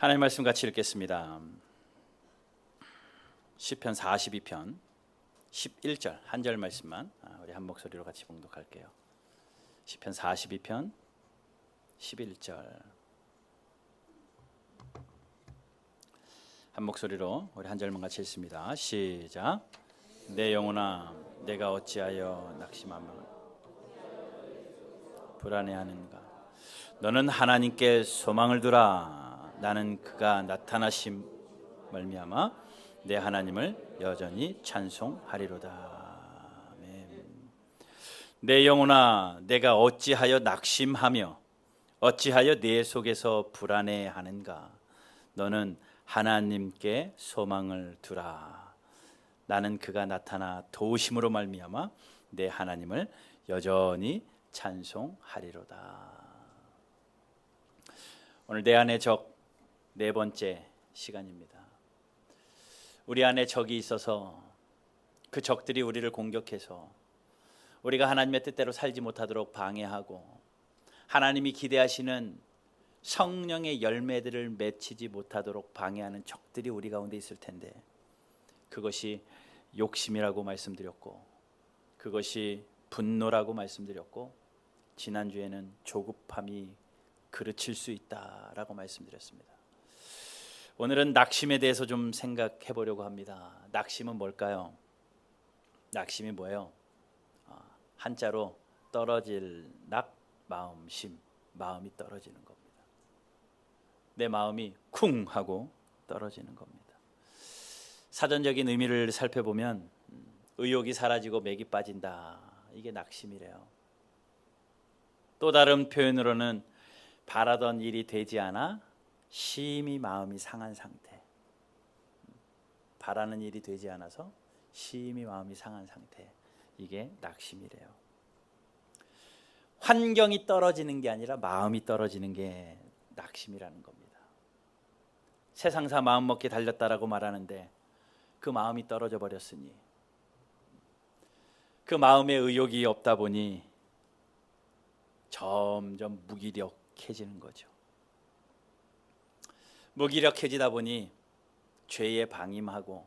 하나님 말씀 같이 읽겠습니다. 시편 42편 11절 한 절 말씀만 우리 한 목소리로 같이 봉독할게요. 시편 42편 11절 한 목소리로 우리 한 절만 같이 읽습니다. 시작. 내 영혼아 내가 어찌하여 낙심하며 불안해하는가. 너는 하나님께 소망을 두라. 나는 그가 나타나심 말미암아 내 하나님을 여전히 찬송하리로다. 아멘. 내 영혼아 내가 어찌하여 낙심하며 어찌하여 내 속에서 불안해하는가. 너는 하나님께 소망을 두라. 나는 그가 나타나 도우심으로 말미암아 내 하나님을 여전히 찬송하리로다. 오늘 내 안의 적 네 번째 시간입니다. 우리 안에 적이 있어서 그 적들이 우리를 공격해서 우리가 하나님의 뜻대로 살지 못하도록 방해하고 하나님이 기대하시는 성령의 열매들을 맺히지 못하도록 방해하는 적들이 우리 가운데 있을 텐데, 그것이 욕심이라고 말씀드렸고 그것이 분노라고 말씀드렸고 지난주에는 조급함이 그르칠 수 있다라고 말씀드렸습니다. 오늘은 낙심에 대해서 좀 생각해 보려고 합니다. 낙심은 뭘까요? 낙심이 뭐예요? 한자로 떨어질 낙, 마음심, 마음이 떨어지는 겁니다. 내 마음이 쿵 하고 떨어지는 겁니다. 사전적인 의미를 살펴보면 의욕이 사라지고 맥이 빠진다, 이게 낙심이래요. 또 다른 표현으로는 바라던 일이 되지 않아 심히 마음이 상한 상태. 바라는 일이 되지 않아서 심히 마음이 상한 상태, 이게 낙심이래요. 환경이 떨어지는 게 아니라 마음이 떨어지는 게 낙심이라는 겁니다. 세상사 마음 먹기 달렸다라고 말하는데 그 마음이 떨어져 버렸으니, 그 마음에 의욕이 없다 보니 점점 무기력해지는 거죠. 무기력해지다 보니 죄에 방임하고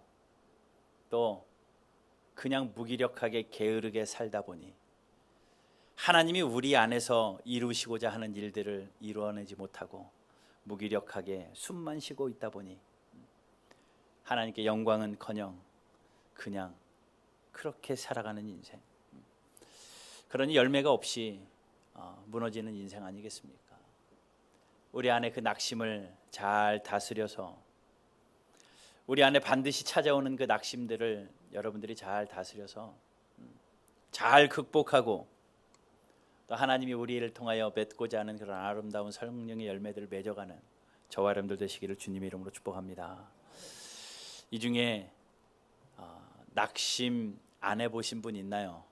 또 그냥 무기력하게 게으르게 살다 보니 하나님이 우리 안에서 이루시고자 하는 일들을 이루어내지 못하고 무기력하게 숨만 쉬고 있다 보니 하나님께 영광은커녕 그냥 그렇게 살아가는 인생, 그러니 열매가 없이 무너지는 인생 아니겠습니까? 우리 안에 그 낙심을 잘 다스려서, 우리 안에 반드시 찾아오는 그 낙심들을 여러분들이 잘 다스려서 잘 극복하고 또 하나님이 우리를 통하여 맺고자 하는 그런 아름다운 성령의 열매들을 맺어가는 저와 여러분들 되시기를 주님의 이름으로 축복합니다. 이 중에 낙심 안 해보신 분 있나요?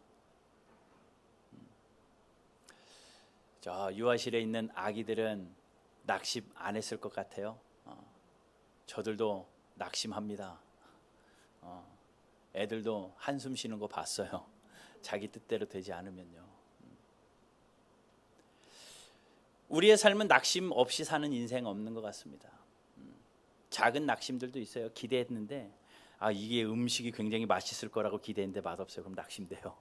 저 유아실에 있는 아기들은 낙심 안 했을 것 같아요. 저들도 낙심합니다. 애들도 한숨 쉬는 거 봤어요. 자기 뜻대로 되지 않으면요. 우리의 삶은 낙심 없이 사는 인생 없는 것 같습니다. 작은 낙심들도 있어요. 기대했는데 이게 음식이 굉장히 맛있을 거라고 기대했는데 맛없어요. 그럼 낙심돼요.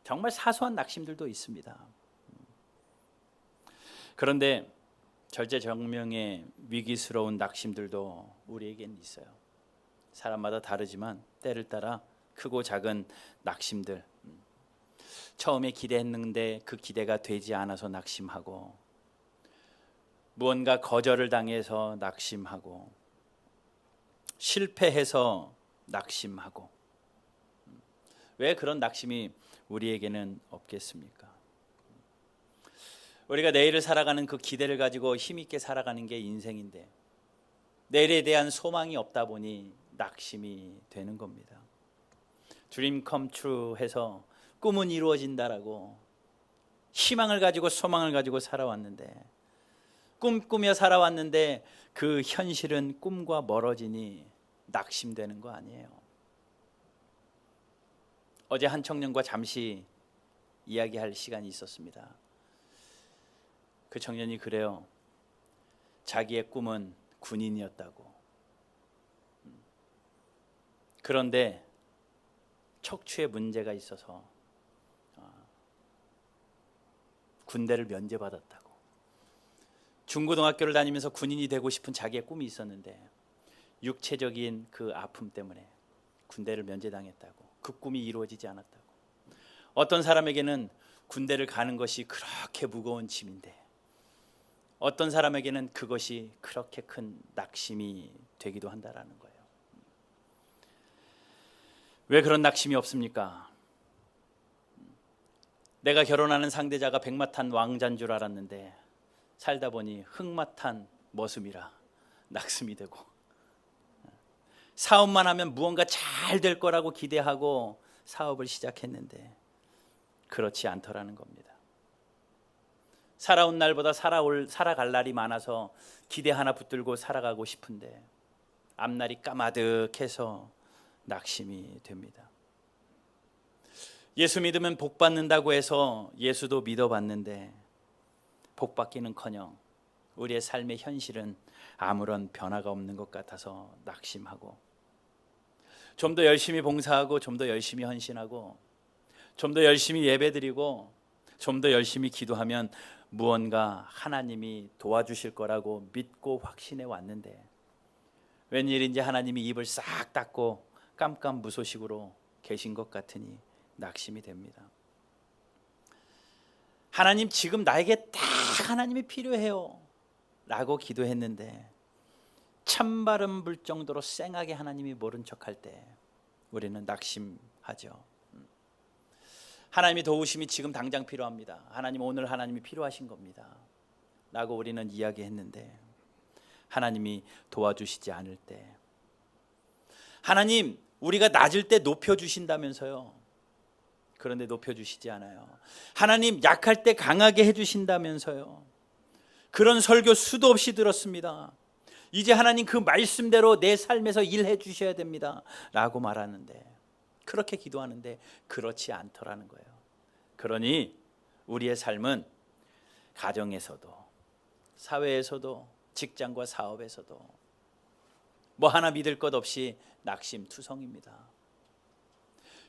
정말 사소한 낙심들도 있습니다. 그런데 절제정명의 위기스러운 낙심들도 우리에겐 있어요. 사람마다 다르지만 때를 따라 크고 작은 낙심들, 처음에 기대했는데 그 기대가 되지 않아서 낙심하고, 무언가 거절을 당해서 낙심하고, 실패해서 낙심하고, 왜 그런 낙심이 우리에게는 없겠습니까? 우리가 내일을 살아가는 그 기대를 가지고 힘있게 살아가는 게 인생인데 내일에 대한 소망이 없다 보니 낙심이 되는 겁니다. Dream come true 해서 꿈은 이루어진다라고 희망을 가지고 소망을 가지고 살아왔는데, 꿈꾸며 살아왔는데 그 현실은 꿈과 멀어지니 낙심되는 거 아니에요. 어제 한 청년과 잠시 이야기할 시간이 있었습니다. 그 청년이 그래요. 자기의 꿈은 군인이었다고. 그런데 척추에 문제가 있어서 군대를 면제받았다고. 중고등학교를 다니면서 군인이 되고 싶은 자기의 꿈이 있었는데 육체적인 그 아픔 때문에 군대를 면제당했다고. 그 꿈이 이루어지지 않았다고. 어떤 사람에게는 군대를 가는 것이 그렇게 무거운 짐인데 어떤 사람에게는 그것이 그렇게 큰 낙심이 되기도 한다라는 거예요. 왜 그런 낙심이 없습니까? 내가 결혼하는 상대자가 백마탄 왕자인 줄 알았는데 살다 보니 흑마탄 머슴이라 낙심이 되고, 사업만 하면 무언가 잘 될 거라고 기대하고 사업을 시작했는데 그렇지 않더라는 겁니다. 살아온 날보다 살아갈 날이 많아서 기대 하나 붙들고 살아가고 싶은데 앞날이 까마득해서 낙심이 됩니다. 예수 믿으면 복 받는다고 해서 예수도 믿어봤는데 복 받기는커녕 우리의 삶의 현실은 아무런 변화가 없는 것 같아서 낙심하고, 좀 더 열심히 봉사하고 좀 더 열심히 헌신하고 좀 더 열심히 예배드리고 좀 더 열심히 기도하면 무언가 하나님이 도와주실 거라고 믿고 확신해 왔는데 웬일인지 하나님이 입을 싹 닫고 깜깜무소식으로 계신 것 같으니 낙심이 됩니다. 하나님, 지금 나에게 딱 하나님이 필요해요 라고 기도했는데 찬바람 불 정도로 쌩하게 하나님이 모른 척할 때 우리는 낙심하죠. 하나님이 도우심이 지금 당장 필요합니다. 하나님, 오늘 하나님이 필요하신 겁니다 라고 우리는 이야기했는데 하나님이 도와주시지 않을 때, 하나님 우리가 낮을 때 높여주신다면서요. 그런데 높여주시지 않아요. 하나님 약할 때 강하게 해주신다면서요. 그런 설교 수도 없이 들었습니다. 이제 하나님 그 말씀대로 내 삶에서 일해 주셔야 됩니다 라고 말하는데, 그렇게 기도하는데 그렇지 않더라는 거예요. 그러니 우리의 삶은 가정에서도 사회에서도 직장과 사업에서도 뭐 하나 믿을 것 없이 낙심투성입니다.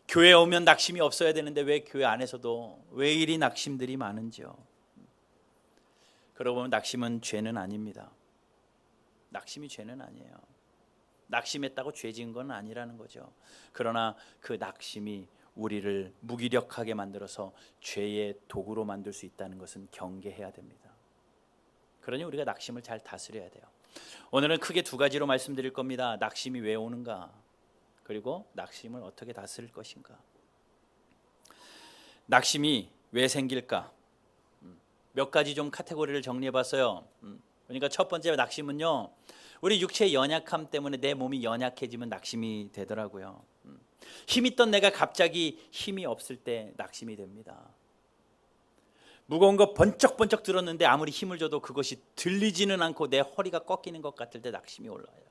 교회에 오면 낙심이 없어야 되는데 왜 교회 안에서도 왜 이리 낙심들이 많은지요. 그러고 보면 낙심은 죄는 아닙니다. 낙심이 죄는 아니에요. 낙심했다고 죄 지은 건 아니라는 거죠. 그러나 그 낙심이 우리를 무기력하게 만들어서 죄의 도구로 만들 수 있다는 것은 경계해야 됩니다. 그러니 우리가 낙심을 잘 다스려야 돼요. 오늘은 크게 두 가지로 말씀드릴 겁니다. 낙심이 왜 오는가, 그리고 낙심을 어떻게 다스릴 것인가. 낙심이 왜 생길까? 몇 가지 좀 카테고리를 정리해 봤어요. 그러니까 첫 번째 낙심은요, 우리 육체의 연약함 때문에 내 몸이 연약해지면 낙심이 되더라고요. 힘 있던 내가 갑자기 힘이 없을 때 낙심이 됩니다. 무거운 거 번쩍번쩍 들었는데 아무리 힘을 줘도 그것이 들리지는 않고 내 허리가 꺾이는 것 같을 때 낙심이 올라와요.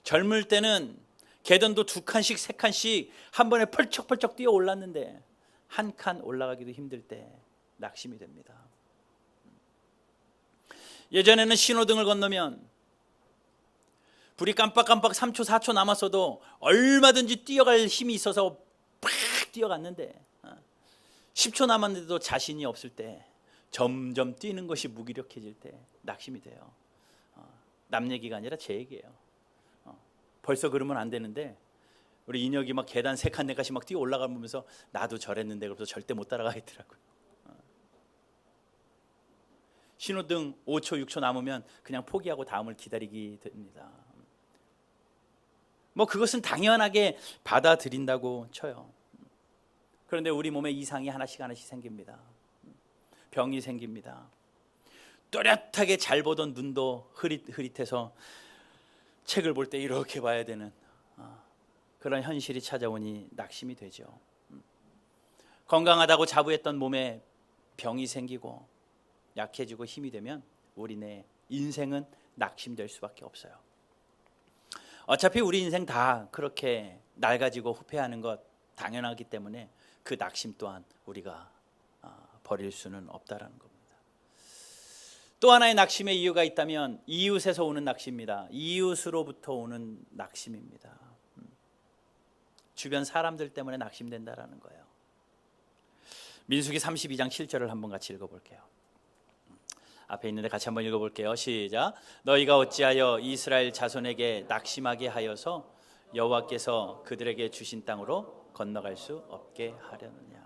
젊을 때는 계단도 2칸씩 3칸씩 한 번에 펄쩍펄쩍 뛰어 올랐는데 한 칸 올라가기도 힘들 때 낙심이 됩니다. 예전에는 신호등을 건너면 불이 깜빡깜빡 3초 4초 남았어도 얼마든지 뛰어갈 힘이 있어서 팍 뛰어갔는데 10초 남았는데도 자신이 없을 때, 점점 뛰는 것이 무기력해질 때 낙심이 돼요. 남 얘기가 아니라 제 얘기예요. 벌써 그러면 안 되는데 우리 인혁이 막 계단 3칸 4칸씩 막 뛰어 올라가면서 나도 저랬는데 그래서 절대 못 따라가겠더라고요. 신호등 5초 6초 남으면 그냥 포기하고 다음을 기다리게 됩니다. 뭐 그것은 당연하게 받아들인다고 쳐요. 그런데 우리 몸에 이상이 하나씩 생깁니다. 병이 생깁니다. 또렷하게 잘 보던 눈도 흐릿해서 책을 볼 때 이렇게 봐야 되는 그런 현실이 찾아오니 낙심이 되죠. 건강하다고 자부했던 몸에 병이 생기고 약해지고 힘이 되면 우리네 인생은 낙심될 수밖에 없어요. 어차피 우리 인생 다 그렇게 낡아지고 후퇴하는 것 당연하기 때문에 그 낙심 또한 우리가 버릴 수는 없다라는 겁니다. 또 하나의 낙심의 이유가 있다면 이웃에서 오는 낙심입니다. 이웃으로부터 오는 낙심입니다. 주변 사람들 때문에 낙심된다라는 거예요. 민수기 32장 7절을 한번 같이 읽어볼게요. 앞에 있는데 같이 한번 읽어볼게요. 시작. 너희가 어찌하여 이스라엘 자손에게 낙심하게 하여서 여호와께서 그들에게 주신 땅으로 건너갈 수 없게 하려느냐.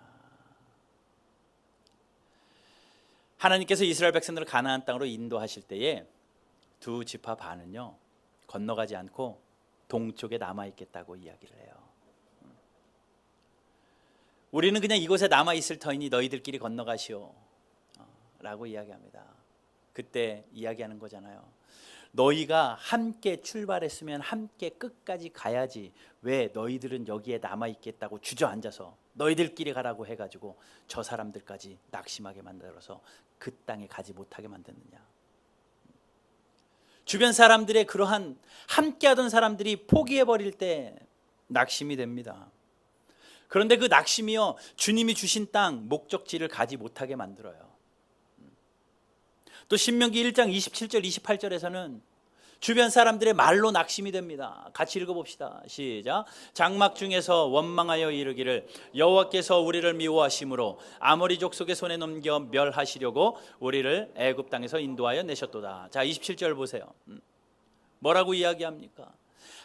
하나님께서 이스라엘 백성들을 가나안 땅으로 인도하실 때에 두 지파 반은요 건너가지 않고 동쪽에 남아있겠다고 이야기를 해요. 우리는 그냥 이곳에 남아있을 터이니 너희들끼리 건너가시오 라고 이야기합니다. 그때 이야기하는 거잖아요. 너희가 함께 출발했으면 함께 끝까지 가야지 왜 너희들은 여기에 남아있겠다고 주저앉아서 너희들끼리 가라고 해가지고 저 사람들까지 낙심하게 만들어서 그 땅에 가지 못하게 만드느냐. 주변 사람들의 그러한 함께하던 사람들이 포기해버릴 때 낙심이 됩니다. 그런데 그 낙심이요 주님이 주신 땅 목적지를 가지 못하게 만들어요. 또 신명기 1장 27절 28절에서는 주변 사람들의 말로 낙심이 됩니다. 같이 읽어봅시다. 시작. 장막 중에서 원망하여 이르기를 여호와께서 우리를 미워하심으로 아모리 족속의 손에 넘겨 멸하시려고 우리를 애굽 땅에서 인도하여 내셨도다. 자 27절 보세요. 뭐라고 이야기합니까?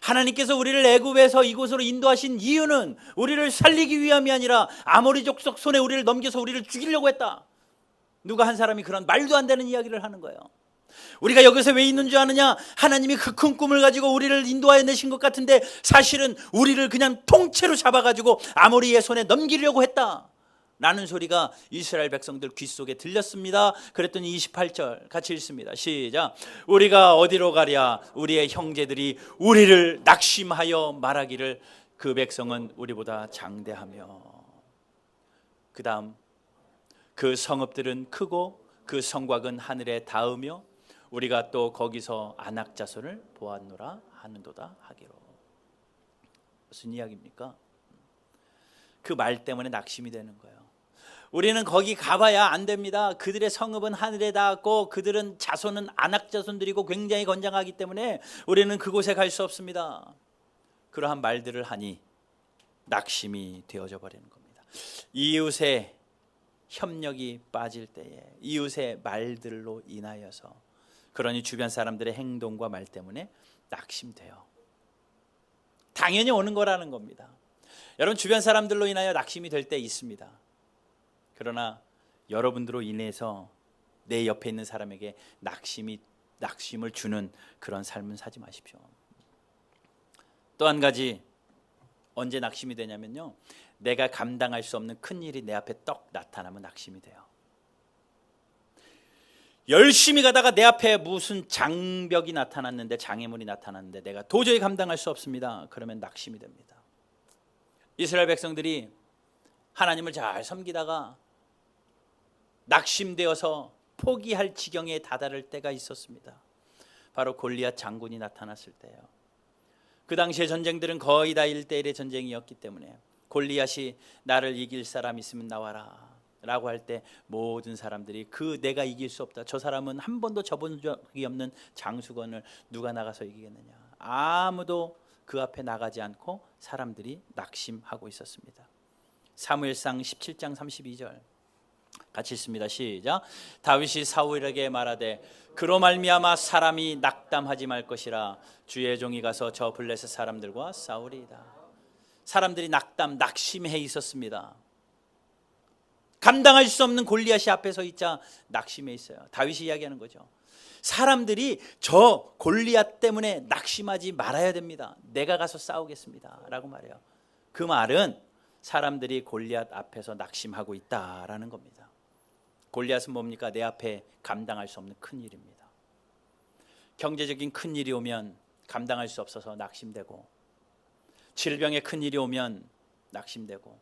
하나님께서 우리를 애굽에서 이곳으로 인도하신 이유는 우리를 살리기 위함이 아니라 아모리 족속 손에 우리를 넘겨서 우리를 죽이려고 했다. 누가 한 사람이 그런 말도 안 되는 이야기를 하는 거예요. 우리가 여기서 왜 있는 줄 아느냐? 하나님이 그 큰 꿈을 가지고 우리를 인도하여 내신 것 같은데 사실은 우리를 그냥 통째로 잡아가지고 아모리의 손에 넘기려고 했다 라는 소리가 이스라엘 백성들 귀 속에 들렸습니다. 그랬더니 28절 같이 읽습니다. 시작. 우리가 어디로 가랴? 우리의 형제들이 우리를 낙심하여 말하기를 그 백성은 우리보다 장대하며. 그 다음 그 성읍들은 크고 그 성곽은 하늘에 닿으며 우리가 또 거기서 아낙 자손을 보았노라 하는도다 하기로. 무슨 이야기입니까? 그 말 때문에 낙심이 되는 거예요. 우리는 거기 가봐야 안 됩니다. 그들의 성읍은 하늘에 닿았고 그들은 자손은 아낙 자손들이고 굉장히 건장하기 때문에 우리는 그곳에 갈 수 없습니다. 그러한 말들을 하니 낙심이 되어져 버리는 겁니다. 이웃의 협력이 빠질 때에 이웃의 말들로 인하여서 그러니 주변 사람들의 행동과 말 때문에 낙심돼요. 당연히 오는 거라는 겁니다. 여러분 주변 사람들로 인하여 낙심이 될 때 있습니다. 그러나 여러분들로 인해서 내 옆에 있는 사람에게 낙심을 주는 그런 삶은 사지 마십시오. 또 한 가지 언제 낙심이 되냐면요, 내가 감당할 수 없는 큰 일이 내 앞에 떡 나타나면 낙심이 돼요. 열심히 가다가 내 앞에 무슨 장벽이 나타났는데, 장애물이 나타났는데 내가 도저히 감당할 수 없습니다. 그러면 낙심이 됩니다. 이스라엘 백성들이 하나님을 잘 섬기다가 낙심되어서 포기할 지경에 다다를 때가 있었습니다. 바로 골리앗 장군이 나타났을 때예요. 그 당시의 전쟁들은 거의 다 1대1의 전쟁이었기 때문에 골리앗이 나를 이길 사람 있으면 나와라 라고 할 때 모든 사람들이 내가 이길 수 없다, 저 사람은 한 번도 져본 적이 없는 장수건을 누가 나가서 이기겠느냐, 아무도 그 앞에 나가지 않고 사람들이 낙심하고 있었습니다. 사무엘상 17장 32절 같이 읽습니다. 시작. 다윗이 사울에게 말하되 그로 말미암아 사람이 낙담하지 말 것이라 주의 종이 가서 저 블레셋 사람들과 싸우리이다. 사람들이 낙심해 있었습니다. 감당할 수 없는 골리앗이 앞에 서 있자 낙심해 있어요. 다윗이 이야기하는 거죠. 사람들이 저 골리앗 때문에 낙심하지 말아야 됩니다. 내가 가서 싸우겠습니다 라고 말해요. 그 말은 사람들이 골리앗 앞에서 낙심하고 있다라는 겁니다. 골리앗은 뭡니까? 내 앞에 감당할 수 없는 큰 일입니다. 경제적인 큰 일이 오면 감당할 수 없어서 낙심되고, 질병의 큰 일이 오면 낙심되고,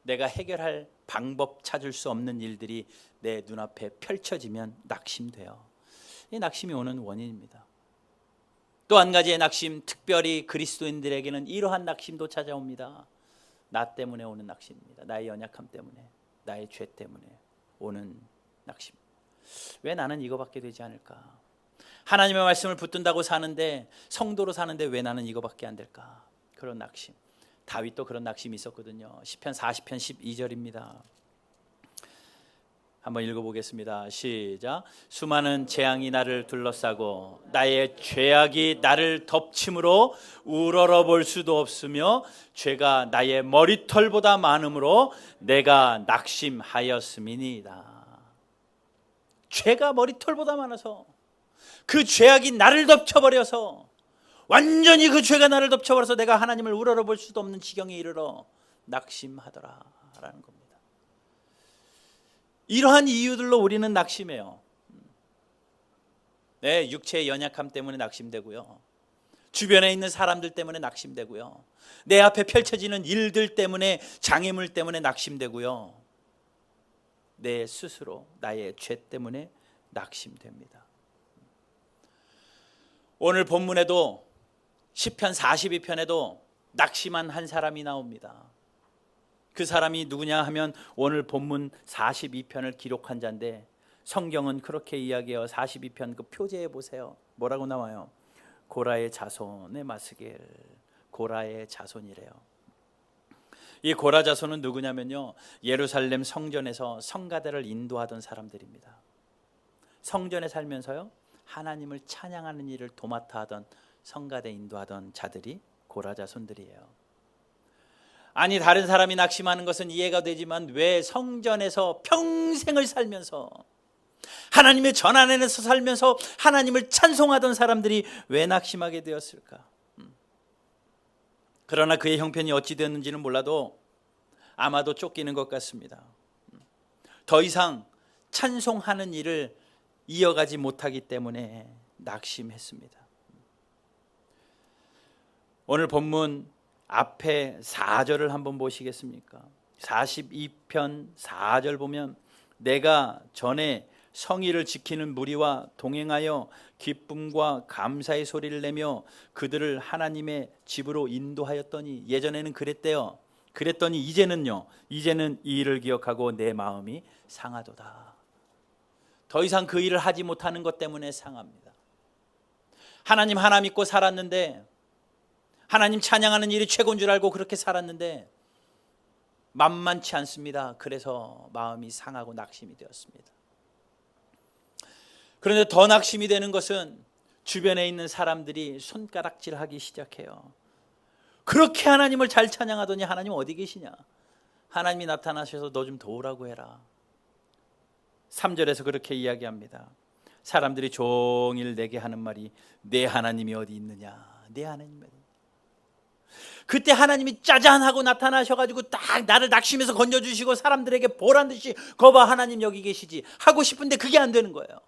내가 해결할 방법 찾을 수 없는 일들이 내 눈앞에 펼쳐지면 낙심돼요. 이 낙심이 오는 원인입니다. 또 한 가지의 낙심, 특별히 그리스도인들에게는 이러한 낙심도 찾아옵니다. 나 때문에 오는 낙심입니다. 나의 연약함 때문에, 나의 죄 때문에 오는 낙심. 왜 나는 이거밖에 되지 않을까? 하나님의 말씀을 붙든다고 사는데, 성도로 사는데 왜 나는 이거밖에 안 될까? 그런 낙심. 다윗도 그런 낙심이 있었거든요. 시편 40편 12절입니다. 한번 읽어보겠습니다. 시작. 수많은 재앙이 나를 둘러싸고 나의 죄악이 나를 덮침으로 우러러볼 수도 없으며 죄가 나의 머리털보다 많으므로 내가 낙심하였음이니이다. 죄가 머리털보다 많아서, 그 죄악이 나를 덮쳐버려서, 완전히 그 죄가 나를 덮쳐버려서 내가 하나님을 우러러볼 수도 없는 지경에 이르러 낙심하더라라는 겁니다. 이러한 이유들로 우리는 낙심해요. 네, 육체의 연약함 때문에 낙심되고요, 주변에 있는 사람들 때문에 낙심되고요, 내 앞에 펼쳐지는 일들 때문에, 장애물 때문에 낙심되고요, 내 스스로 나의 죄 때문에 낙심됩니다. 오늘 본문에도 시편 42편에도 낙심한 한 사람이 나옵니다. 그 사람이 누구냐 하면 오늘 본문 42편을 기록한 자인데, 성경은 그렇게 이야기해요. 42편 그 표제에 보세요. 뭐라고 나와요? 고라의 자손의 마스겔, 고라의 자손이래요. 이 고라 자손은 누구냐면요, 예루살렘 성전에서 성가대를 인도하던 사람들입니다. 성전에 살면서요, 하나님을 찬양하는 일을 도맡아 하던, 성가대 인도하던 자들이 고라 자손들이에요. 아니, 다른 사람이 낙심하는 것은 이해가 되지만 왜 성전에서 평생을 살면서, 하나님의 전 안에서 살면서 하나님을 찬송하던 사람들이 왜 낙심하게 되었을까? 그러나 그의 형편이 어찌 되었는지는 몰라도 아마도 쫓기는 것 같습니다. 더 이상 찬송하는 일을 이어가지 못하기 때문에 낙심했습니다. 오늘 본문 앞에 4절을 한번 보시겠습니까? 42편 4절 보면, 내가 전에 성의를 지키는 무리와 동행하여 기쁨과 감사의 소리를 내며 그들을 하나님의 집으로 인도하였더니, 예전에는 그랬대요. 그랬더니 이제는요, 이제는 이 일을 기억하고 내 마음이 상하도다. 더 이상 그 일을 하지 못하는 것 때문에 상합니다. 하나님 하나 믿고 살았는데, 하나님 찬양하는 일이 최고인 줄 알고 그렇게 살았는데 만만치 않습니다. 그래서 마음이 상하고 낙심이 되었습니다. 그런데 더 낙심이 되는 것은 주변에 있는 사람들이 손가락질하기 시작해요. 그렇게 하나님을 잘 찬양하더니 하나님 어디 계시냐? 하나님이 나타나셔서 너 좀 도우라고 해라. 3절에서 그렇게 이야기합니다. 사람들이 종일 내게 하는 말이, 내 하나님이 어디 있느냐? 내 하나님이 어디 있느냐? 그때 하나님이 짜잔하고 나타나셔가지고 딱 나를 낙심해서 건져주시고 사람들에게 보란 듯이, 거봐 하나님 여기 계시지 하고 싶은데 그게 안 되는 거예요.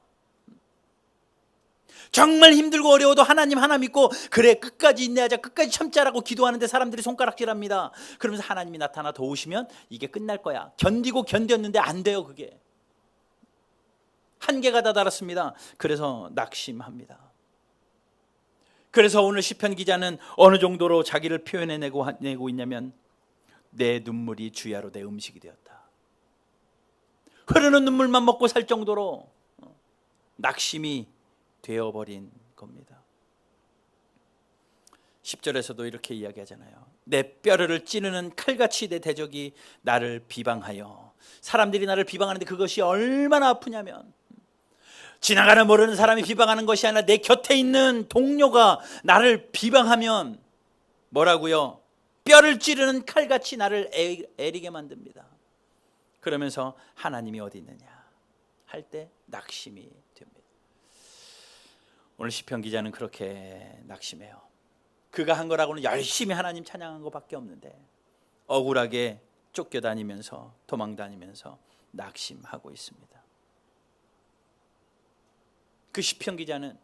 정말 힘들고 어려워도 하나님 하나 믿고, 그래 끝까지 인내하자, 끝까지 참자라고 기도하는데 사람들이 손가락질합니다. 그러면서 하나님이 나타나 도우시면 이게 끝날 거야. 견디고 견뎠는데 안 돼요. 그게 한계가 다다랐습니다. 그래서 낙심합니다. 그래서 오늘 시편 기자는 어느 정도로 자기를 표현해내고 있냐면, 내 눈물이 주야로 내 음식이 되었다. 흐르는 눈물만 먹고 살 정도로 낙심이 되어버린 겁니다. 10절에서도 이렇게 이야기하잖아요. 내 뼈를 찌르는 칼같이 내 대적이 나를 비방하여. 사람들이 나를 비방하는데 그것이 얼마나 아프냐면, 지나가는 모르는 사람이 비방하는 것이 아니라 내 곁에 있는 동료가 나를 비방하면 뭐라고요? 뼈를 찌르는 칼같이 나를 애리게 만듭니다. 그러면서 하나님이 어디 있느냐 할 때 낙심이 됩니다. 오늘 시편 기자는 그렇게 낙심해요. 그가 한 거라고는 열심히 하나님 찬양한 것밖에 없는데 억울하게 쫓겨다니면서 도망다니면서 낙심하고 있습니다. 그 시편 기자는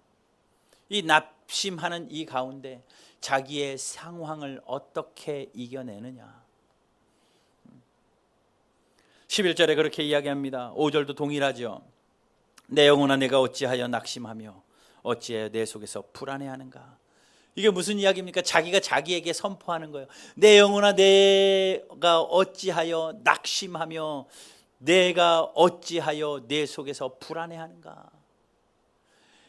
이 낙심하는 이 가운데 자기의 상황을 어떻게 이겨내느냐. 11절에 그렇게 이야기합니다. 5절도 동일하죠. 내 영혼아 내가 어찌하여 낙심하며 어찌하여 내 속에서 불안해하는가. 이게 무슨 이야기입니까? 자기가 자기에게 선포하는 거예요. 내 영혼아 내가 어찌하여 낙심하며 내가 어찌하여 내 속에서 불안해하는가.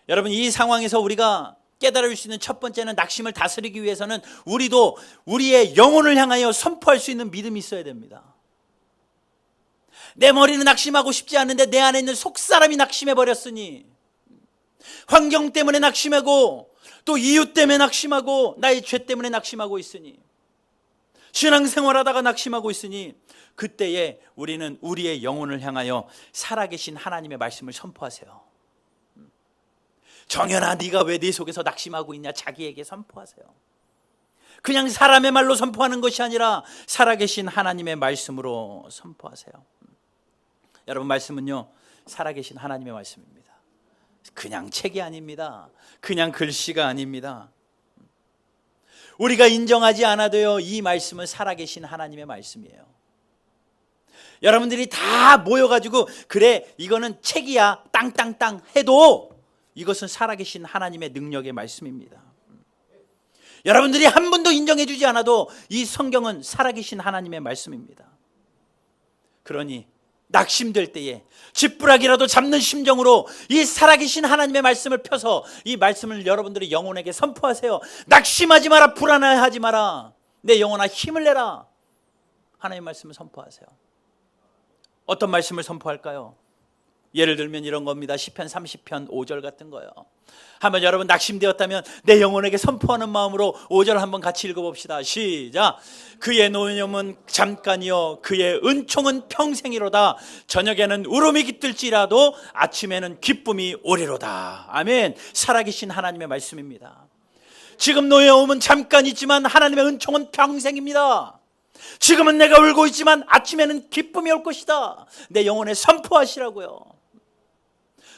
여러분, 이 상황에서 우리가 깨달을 수 있는 첫 번째는, 낙심을 다스리기 위해서는 우리도 우리의 영혼을 향하여 선포할 수 있는 믿음이 있어야 됩니다. 내 머리는 낙심하고 싶지 않은데 내 안에 있는 속사람이 낙심해 버렸으니, 환경 때문에 낙심하고 또 이유 때문에 낙심하고 나의 죄 때문에 낙심하고 있으니, 신앙생활하다가 낙심하고 있으니, 그때에 우리는 우리의 영혼을 향하여 살아계신 하나님의 말씀을 선포하세요. 정연아, 네가 왜 네 속에서 낙심하고 있냐, 자기에게 선포하세요. 그냥 사람의 말로 선포하는 것이 아니라 살아계신 하나님의 말씀으로 선포하세요. 여러분, 말씀은요, 살아계신 하나님의 말씀입니다. 그냥 책이 아닙니다. 그냥 글씨가 아닙니다. 우리가 인정하지 않아도요, 이 말씀은 살아계신 하나님의 말씀이에요. 여러분들이 다 모여가지고 그래, 이거는 책이야, 땅땅땅 해도 이것은 살아계신 하나님의 능력의 말씀입니다. 여러분들이 한 번도 인정해 주지 않아도 이 성경은 살아계신 하나님의 말씀입니다. 그러니 낙심될 때에 지푸라기라도 잡는 심정으로 이 살아계신 하나님의 말씀을 펴서 이 말씀을 여러분들이 영혼에게 선포하세요. 낙심하지 마라, 불안해하지 마라, 내 영혼아 힘을 내라. 하나님의 말씀을 선포하세요. 어떤 말씀을 선포할까요? 예를 들면 이런 겁니다. 시편 30편 5절 같은 거요. 한번 여러분 낙심되었다면 내 영혼에게 선포하는 마음으로 5절 한번 같이 읽어봅시다. 시작. 그의 노염은 잠깐이요 그의 은총은 평생이로다. 저녁에는 울음이 깃들지라도 아침에는 기쁨이 오리로다. 아멘. 살아계신 하나님의 말씀입니다. 지금 노여움은 잠깐이지만 하나님의 은총은 평생입니다. 지금은 내가 울고 있지만 아침에는 기쁨이 올 것이다. 내 영혼에 선포하시라고요.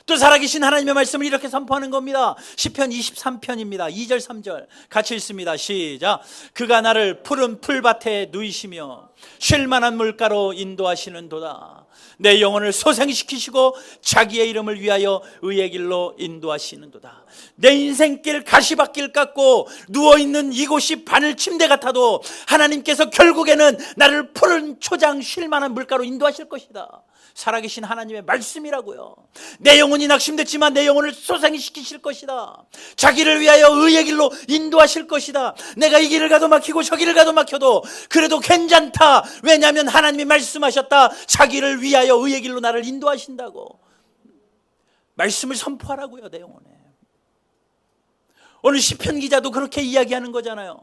또 살아계신 하나님의 말씀을 이렇게 선포하는 겁니다. 시편 23편입니다. 2절 3절 같이 읽습니다. 시작. 그가 나를 푸른 풀밭에 누이시며 쉴만한 물가로 인도하시는도다. 내 영혼을 소생시키시고 자기의 이름을 위하여 의의 길로 인도하시는도다. 내 인생길 가시밭길 같고 누워있는 이곳이 바늘 침대 같아도 하나님께서 결국에는 나를 푸른 초장 쉴만한 물가로 인도하실 것이다. 살아계신 하나님의 말씀이라고요. 내 영혼이 낙심됐지만 내 영혼을 소생시키실 것이다. 자기를 위하여 의의 길로 인도하실 것이다. 내가 이 길을 가도 막히고 저 길을 가도 막혀도 그래도 괜찮다. 왜냐하면 하나님이 말씀하셨다. 자기를 위하여 의의 길로 나를 인도하신다고. 말씀을 선포하라고요, 내 영혼에. 오늘 시편 기자도 그렇게 이야기하는 거잖아요.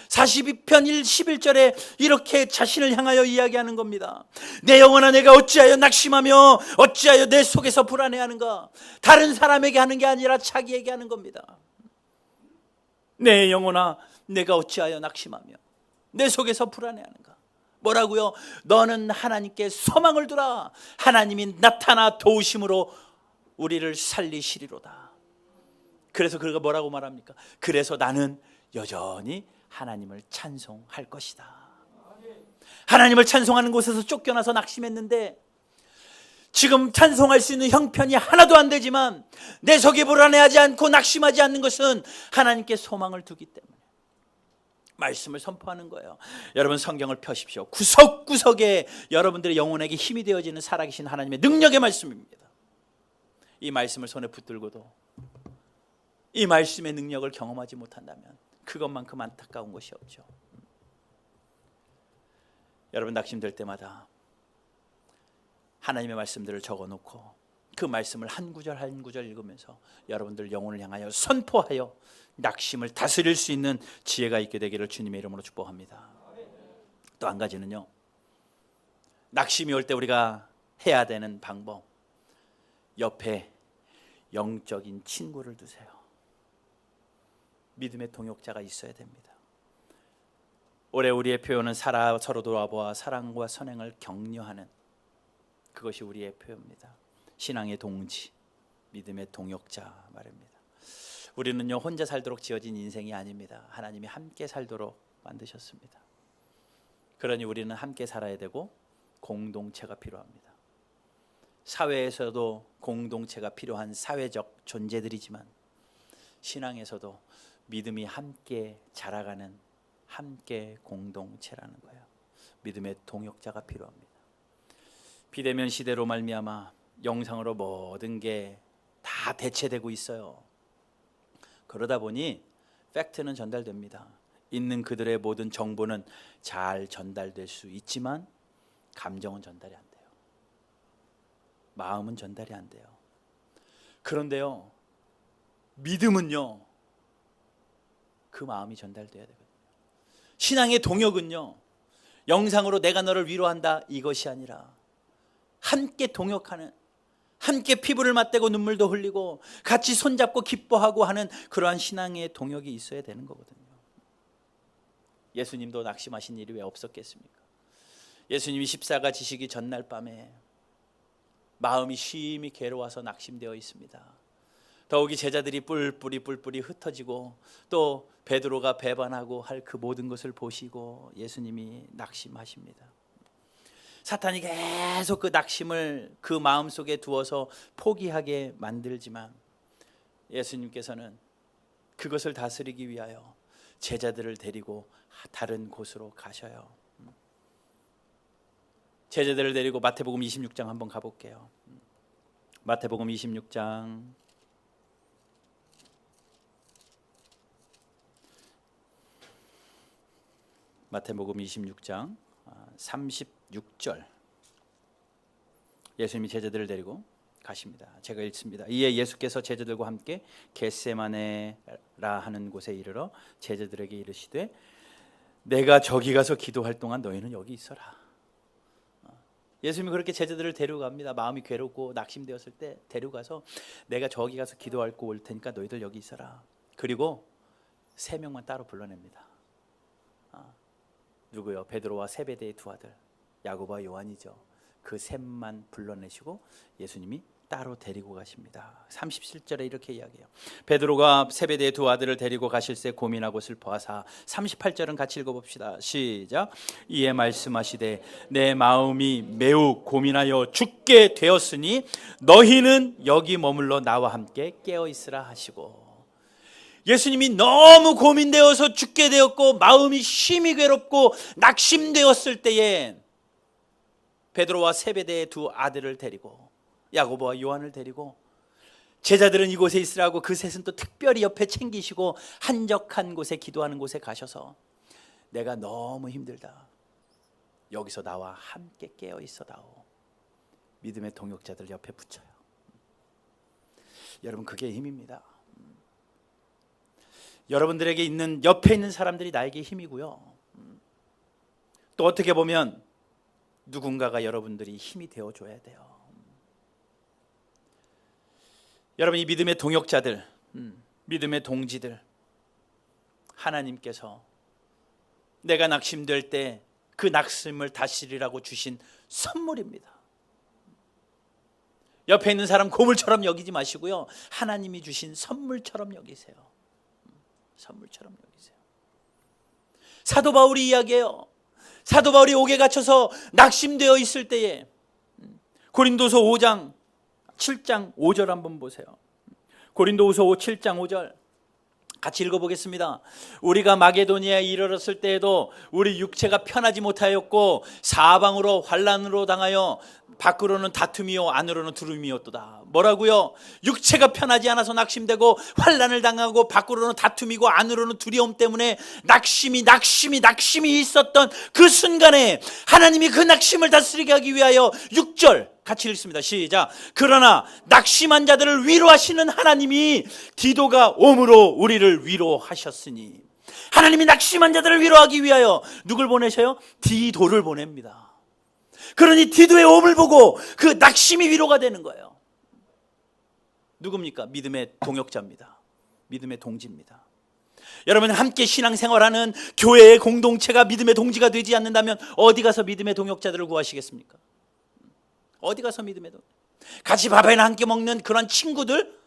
42편 11절에 이렇게 자신을 향하여 이야기하는 겁니다. 내 영혼아, 내가 어찌하여 낙심하며 어찌하여 내 속에서 불안해하는가. 다른 사람에게 하는 게 아니라 자기에게 하는 겁니다. 내 영혼아, 내가 어찌하여 낙심하며 내 속에서 불안해하는가. 뭐라고요? 너는 하나님께 소망을 두라. 하나님이 나타나 도우심으로 우리를 살리시리로다. 그래서 그가 뭐라고 말합니까? 그래서 나는 여전히 하나님을 찬송할 것이다. 하나님을 찬송하는 곳에서 쫓겨나서 낙심했는데 지금 찬송할 수 있는 형편이 하나도 안 되지만 내 속이 불안해하지 않고 낙심하지 않는 것은 하나님께 소망을 두기 때문에 말씀을 선포하는 거예요. 여러분, 성경을 펴십시오. 구석구석에 여러분들의 영혼에게 힘이 되어지는 살아계신 하나님의 능력의 말씀입니다. 이 말씀을 손에 붙들고도 이 말씀의 능력을 경험하지 못한다면 그것만큼 안타까운 것이 없죠. 여러분, 낙심될 때마다 하나님의 말씀들을 적어놓고 그 말씀을 한 구절 한 구절 읽으면서 여러분들 영혼을 향하여 선포하여 낙심을 다스릴 수 있는 지혜가 있게 되기를 주님의 이름으로 축복합니다. 또 한 가지는요, 낙심이 올 때 우리가 해야 되는 방법, 옆에 영적인 친구를 두세요. 믿음의 동역자가 있어야 됩니다. 올해 우리의 표현은 서로 돌아보아 사랑과 선행을 격려하는, 그것이 우리의 표현입니다. 신앙의 동지, 믿음의 동역자 말입니다. 우리는요, 혼자 살도록 지어진 인생이 아닙니다. 하나님이 함께 살도록 만드셨습니다. 그러니 우리는 함께 살아야 되고 공동체가 필요합니다. 사회에서도 공동체가 필요한 사회적 존재들이지만 신앙에서도 믿음이 함께 자라가는 함께 공동체라는 거예요. 믿음의 동역자가 필요합니다. 비대면 시대로 말미암아 영상으로 모든 게 다 대체되고 있어요. 그러다 보니 팩트는 전달됩니다. 있는 그들의 모든 정보는 잘 전달될 수 있지만 감정은 전달이 안 돼요. 마음은 전달이 안 돼요. 그런데요, 믿음은요, 그 마음이 전달돼야 되거든요. 신앙의 동역은요, 영상으로 내가 너를 위로한다 이것이 아니라 함께 동역하는, 함께 피부를 맞대고 눈물도 흘리고 같이 손잡고 기뻐하고 하는 그러한 신앙의 동역이 있어야 되는 거거든요. 예수님도 낙심하신 일이 왜 없었겠습니까? 예수님이 십자가 지시기 전날 밤에 마음이 심히 괴로워서 낙심되어 있습니다. 더욱이 제자들이 뿔뿔이 흩어지고 또 베드로가 배반하고 할 그 모든 것을 보시고 예수님이 낙심하십니다. 사탄이 계속 그 낙심을 그 마음속에 두어서 포기하게 만들지만 예수님께서는 그것을 다스리기 위하여 제자들을 데리고 다른 곳으로 가셔요. 제자들을 데리고 마태복음 26장 한번 가볼게요. 마태복음 26장 마태복음 26장 36절 예수님이 제자들을 데리고 가십니다. 제가 읽습니다. 이에 예수께서 제자들과 함께 겟세마네라 하는 곳에 이르러 제자들에게 이르시되 내가 저기 가서 기도할 동안 너희는 여기 있어라. 예수님이 그렇게 제자들을 데려갑니다. 마음이 괴롭고 낙심되었을 때 데려가서 내가 저기 가서 기도하고 올 테니까 너희들 여기 있어라. 그리고 3명만 따로 불러냅니다. 누구요? 베드로와 세베대의 두 아들 야고보와 요한이죠. 그 셋만 불러내시고 예수님이 따로 데리고 가십니다. 37절에 이렇게 이야기해요. 베드로가 세베대의 두 아들을 데리고 가실새 고민하고 슬퍼하사 38절은 같이 읽어봅시다. 시작. 이에 말씀하시되 내 마음이 매우 고민하여 죽게 되었으니 너희는 여기 머물러 나와 함께 깨어있으라 하시고, 예수님이 너무 고민되어서 죽게 되었고 마음이 심히 괴롭고 낙심되었을 때에 베드로와 세베대의 두 아들을 데리고 야고보와 요한을 데리고 제자들은 이곳에 있으라고 그 셋은 또 특별히 옆에 챙기시고 한적한 곳에 기도하는 곳에 가셔서 내가 너무 힘들다. 여기서 나와 함께 깨어 있어다오. 믿음의 동역자들 옆에 붙여요. 여러분 그게 힘입니다. 여러분들에게 있는 옆에 있는 사람들이 나에게 힘이고요. 또 어떻게 보면 누군가가 여러분들이 힘이 되어줘야 돼요. 여러분 이 믿음의 동역자들, 믿음의 동지들, 하나님께서 내가 낙심될 때 그 낙심을 다스리라고 주신 선물입니다. 옆에 있는 사람 고물처럼 여기지 마시고요, 하나님이 주신 선물처럼 여기세요. 선물처럼 여기세요. 사도 바울이 이야기해요. 사도 바울이 옥에 갇혀서 낙심되어 있을 때에 고린도서 5장 7장 5절 한번 보세요. 고린도후서 7장 5절 같이 읽어보겠습니다. 우리가 마게도니아에 이르렀을 때에도 우리 육체가 편하지 못하였고 사방으로 환난으로 당하여 밖으로는 다툼이요 안으로는 두려움이었도다. 뭐라고요? 육체가 편하지 않아서 낙심되고 환난을 당하고 밖으로는 다툼이고 안으로는 두려움 때문에 낙심이 있었던 그 순간에 하나님이 그 낙심을 다스리게 하기 위하여 6절 같이 읽습니다. 시작. 그러나 낙심한 자들을 위로하시는 하나님이 디도가 옴으로 우리를 위로하셨으니, 하나님이 낙심한 자들을 위로하기 위하여 누굴 보내셔요? 디도를 보냅니다. 그러니 디도의 옴을 보고 그 낙심이 위로가 되는 거예요. 누굽니까? 믿음의 동역자입니다. 믿음의 동지입니다. 여러분 함께 신앙생활하는 교회의 공동체가 믿음의 동지가 되지 않는다면 어디 가서 믿음의 동역자들을 구하시겠습니까? 어디 가서 믿음의 동역자? 같이 밥이나 함께 먹는 그런 친구들?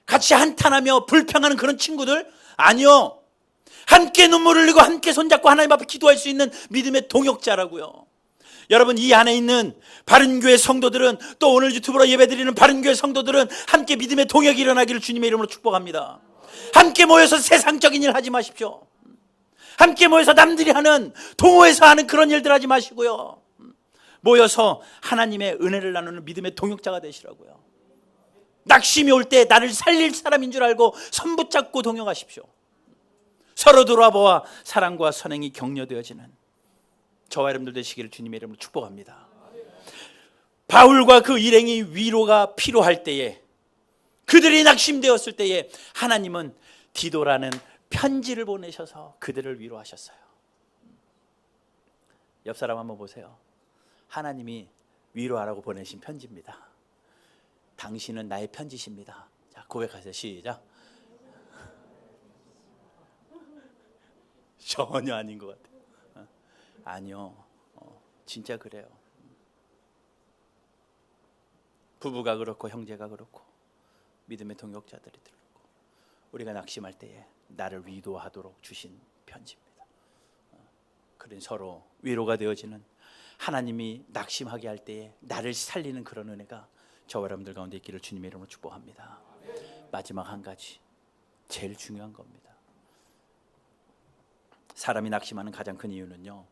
같이 한탄하며 불평하는 그런 친구들? 아니요. 함께 눈물 흘리고 함께 손잡고 하나님 앞에 기도할 수 있는 믿음의 동역자라고요. 여러분 이 안에 있는 바른교회 성도들은, 또 오늘 유튜브로 예배드리는 바른교회 성도들은 함께 믿음의 동역이 일어나기를 주님의 이름으로 축복합니다. 함께 모여서 세상적인 일 하지 마십시오. 함께 모여서 남들이 하는 동호회에서 하는 그런 일들 하지 마시고요. 모여서 하나님의 은혜를 나누는 믿음의 동역자가 되시라고요. 낙심이 올 때 나를 살릴 사람인 줄 알고 손 붙잡고 동역하십시오. 서로 돌아보아 사랑과 선행이 격려되어지는 저와 여러분들 되시기를 주님의 이름으로 축복합니다. 바울과 그 일행이 위로가 필요할 때에, 그들이 낙심되었을 때에 하나님은 디도라는 편지를 보내셔서 그들을 위로하셨어요. 옆 사람 한번 보세요. 하나님이 위로하라고 보내신 편지입니다. 당신은 나의 편지십니다. 자, 고백하세요. 시작. 전혀 아닌 것 같아요. 아니요, 진짜 그래요. 부부가 그렇고 형제가 그렇고 믿음의 동역자들이 그렇고 우리가 낙심할 때에 나를 위로하도록 주신 편지입니다. 그런 서로 위로가 되어지는, 하나님이 낙심하게 할 때에 나를 살리는 그런 은혜가 저와 여러분들 가운데 있기를 주님의 이름으로 축복합니다. 마지막 한 가지, 제일 중요한 겁니다. 사람이 낙심하는 가장 큰 이유는요,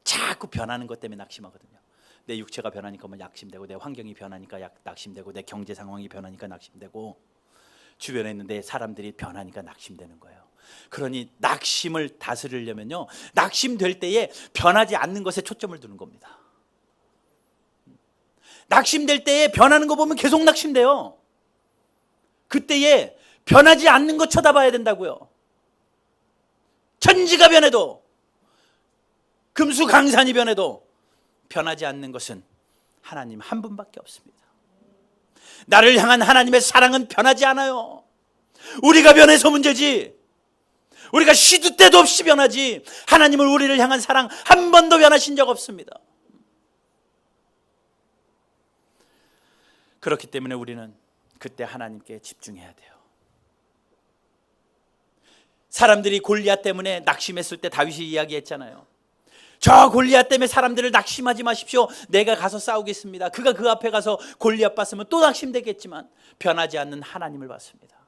자꾸 변하는 것 때문에 낙심하거든요. 내 육체가 변하니까 낙심되고, 내 환경이 변하니까 낙심되고, 내 경제 상황이 변하니까 낙심되고, 주변에 있는데 사람들이 변하니까 낙심되는 거예요. 그러니 낙심을 다스리려면요, 낙심될 때에 변하지 않는 것에 초점을 두는 겁니다. 낙심될 때에 변하는 거 보면 계속 낙심돼요. 그때에 변하지 않는 거 쳐다봐야 된다고요. 천지가 변해도, 금수강산이 변해도 변하지 않는 것은 하나님 한 분밖에 없습니다. 나를 향한 하나님의 사랑은 변하지 않아요. 우리가 변해서 문제지, 우리가 시도 때도 없이 변하지, 하나님은 우리를 향한 사랑 한 번도 변하신 적 없습니다. 그렇기 때문에 우리는 그때 하나님께 집중해야 돼요. 사람들이 골리앗 때문에 낙심했을 때 다윗이 이야기했잖아요. 저 골리앗 때문에 사람들을 낙심하지 마십시오. 내가 가서 싸우겠습니다. 그가 그 앞에 가서 골리앗 봤으면 또 낙심되겠지만 변하지 않는 하나님을 봤습니다.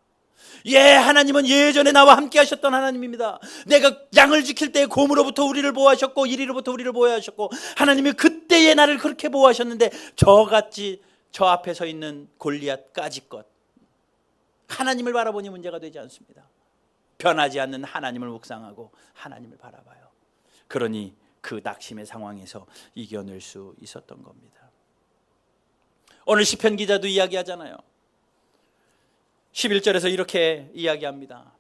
예, 하나님은 예전에 나와 함께 하셨던 하나님입니다. 내가 양을 지킬 때 곰으로부터 우리를 보호하셨고 이리로부터 우리를 보호하셨고, 하나님이 그때에 나를 그렇게 보호하셨는데 저같이 저 앞에 서 있는 골리앗까지 것, 하나님을 바라보니 문제가 되지 않습니다. 변하지 않는 하나님을 묵상하고 하나님을 바라봐요. 그러니 그 낙심의 상황에서 이겨낼 수 있었던 겁니다. 오늘 시편 기자도 이야기하잖아요. 11절에서 이렇게 이야기합니다.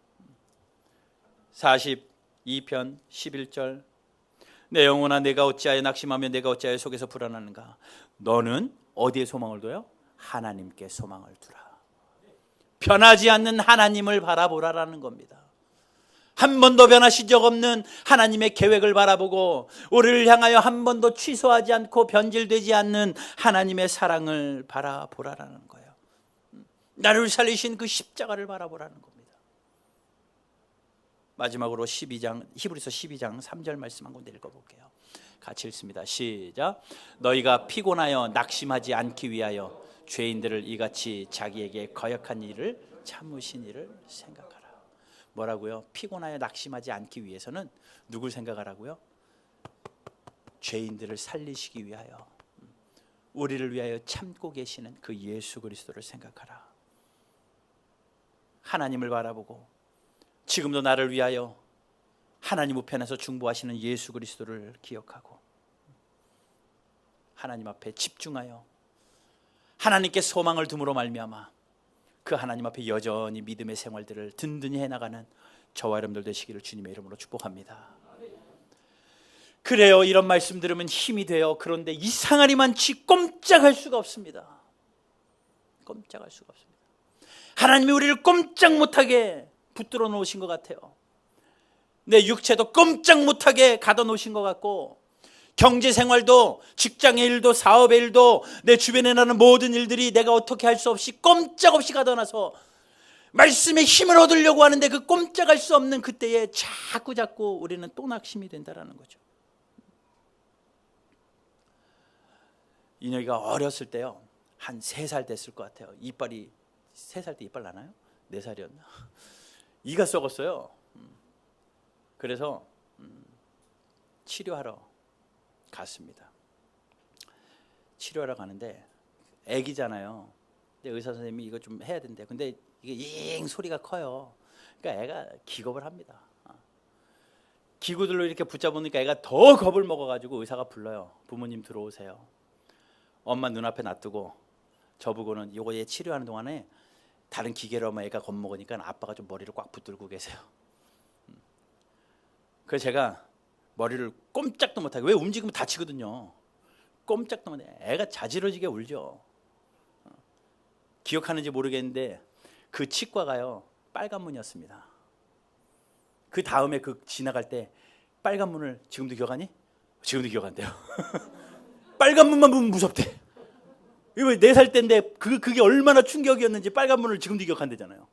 42편 11절, 내 영혼아 내가 어찌하여 낙심하며 내가 어찌하여 속에서 불안하는가. 너는 어디에 소망을 둬요? 하나님께 소망을 두라. 변하지 않는 하나님을 바라보라라는 겁니다. 한 번도 변하신 적 없는 하나님의 계획을 바라보고, 우리를 향하여 한 번도 취소하지 않고 변질되지 않는 하나님의 사랑을 바라보라라는 거예요. 나를 살리신 그 십자가를 바라보라는 겁니다. 마지막으로 히브리서 12장 3절 말씀 한 군데 읽어볼게요. 같이 읽습니다. 시작. 너희가 피곤하여 낙심하지 않기 위하여 죄인들을 이같이 자기에게 거역한 일을 참으신 이를 생각하라. 뭐라고요? 피곤하여 낙심하지 않기 위해서는 누굴 생각하라고요? 죄인들을 살리시기 위하여, 우리를 위하여 참고 계시는 그 예수 그리스도를 생각하라. 하나님을 바라보고 지금도 나를 위하여 하나님 우편에서 중보하시는 예수 그리스도를 기억하고 하나님 앞에 집중하여 하나님께 소망을 둠으로 말미암아 그 하나님 앞에 여전히 믿음의 생활들을 든든히 해나가는 저와 여러분들 되시기를 주님의 이름으로 축복합니다. 그래요, 이런 말씀 들으면 힘이 돼요. 그런데 이상하리만치 꼼짝할 수가 없습니다. 꼼짝할 수가 없습니다. 하나님이 우리를 꼼짝 못하게 붙들어 놓으신 것 같아요. 내 육체도 꼼짝 못하게 가둬 놓으신 것 같고, 경제 생활도, 직장의 일도, 사업의 일도, 내 주변에 나는 모든 일들이 내가 어떻게 할 수 없이 꼼짝없이 가둬놔서 말씀의 힘을 얻으려고 하는데 그 꼼짝할 수 없는 그때에 자꾸 우리는 또 낙심이 된다는 거죠. 인혁이가 어렸을 때요, 한 3살 됐을 것 같아요. 이빨이 3살 때 이빨 나나요? 4살이었나? 이가 썩었어요. 그래서 치료하러 갔습니다. 치료하러 가는데 애기잖아요. 근데 의사 선생님이 이거 좀 해야 된대. 근데 이게 잉 소리가 커요. 그러니까 애가 기겁을 합니다. 기구들로 이렇게 붙잡으니까 애가 더 겁을 먹어가지고 의사가 불러요. 부모님 들어오세요. 엄마 눈앞에 놔두고 저보고는 요거 얘 치료하는 동안에 다른 기계로 하면 애가 겁먹으니까 아빠가 좀 머리를 꽉 붙들고 계세요. 그래서 제가 머리를 꼼짝도 못하게, 왜 움직이면 다치거든요. 꼼짝도 못해. 애가 자지러지게 울죠. 기억하는지 모르겠는데 그 치과가요 빨간 문이었습니다. 그 다음에 그 지나갈 때 빨간 문을 지금도 기억하니? 지금도 기억 안 돼요. 빨간 문만 보면 무섭대. 이거 4살 때인데 그게 얼마나 충격이었는지 빨간 문을 지금도 기억한대잖아요.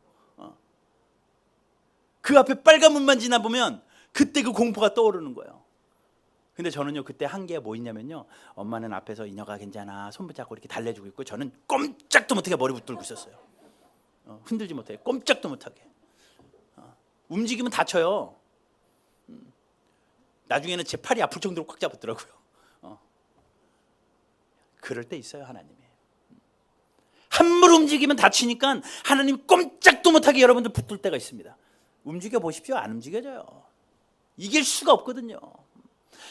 그 앞에 빨간 문만 지나보면 그때 그 공포가 떠오르는 거예요. 근데 저는요 그때 한 게 뭐 있냐면요, 엄마는 앞에서 인혁아 괜찮아 손 붙잡고 이렇게 달래주고 있고 저는 꼼짝도 못하게 머리 붙들고 있었어요. 흔들지 못하게, 꼼짝도 못하게. 움직이면 다쳐요. 나중에는 제 팔이 아플 정도로 꽉 잡았더라고요. 그럴 때 있어요 하나님이. 한물 움직이면 다치니까 하나님 꼼짝도 못하게 여러분들 붙들 때가 있습니다. 움직여 보십시오. 안 움직여져요. 이길 수가 없거든요.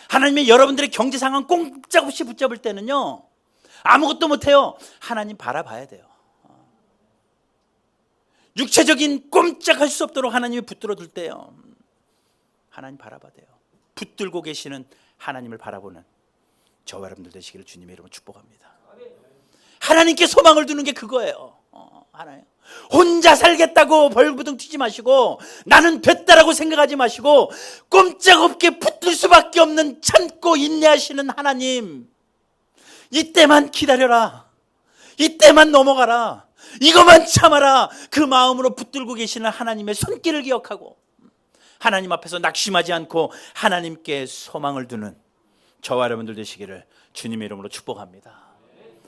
하나님의 여러분들의 경제 상황 꼼짝없이 붙잡을 때는요 아무것도 못해요. 하나님 바라봐야 돼요. 육체적인 꼼짝할 수 없도록 하나님이 붙들어 둘 때요 하나님 바라봐야 돼요. 붙들고 계시는 하나님을 바라보는 저와 여러분들 되시기를 주님의 이름으로 축복합니다. 하나님께 소망을 두는 게 그거예요. 하나요. 혼자 살겠다고 벌부둥 튀지 마시고 나는 됐다라고 생각하지 마시고 꼼짝없게 붙들 수밖에 없는 참고 인내하시는 하나님, 이때만 기다려라, 이때만 넘어가라, 이것만 참아라, 그 마음으로 붙들고 계시는 하나님의 손길을 기억하고 하나님 앞에서 낙심하지 않고 하나님께 소망을 두는 저와 여러분들 되시기를 주님의 이름으로 축복합니다.